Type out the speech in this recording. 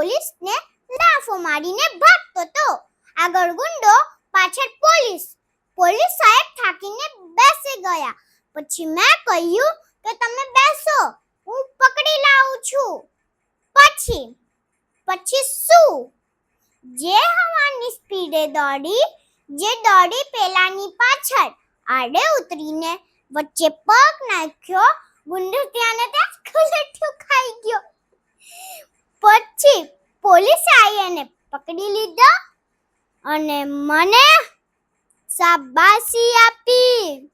પોલીસને લાફો મારીને ભાગતો તો. આગળ ગુંડો, પાછળ પોલીસ. પોલીસ સાહેબ થાકીને બેસી ગયા. પછી મેં કહ્યું કે તમે બેસો, હું પકડી લાવું છું. પછી શું? જે હવાની સ્પીડે દોડી પેલાની પાછળ આડે ઉતરીને વચ્ચે પગ નાખ્યો. ગુંડો ત્યાં ને ત્યાં કુલઠ્યો ખાઈ ગયો. પછી પોલીસે આવી એને પકડી લીધો અને મને શાબાશી આપી.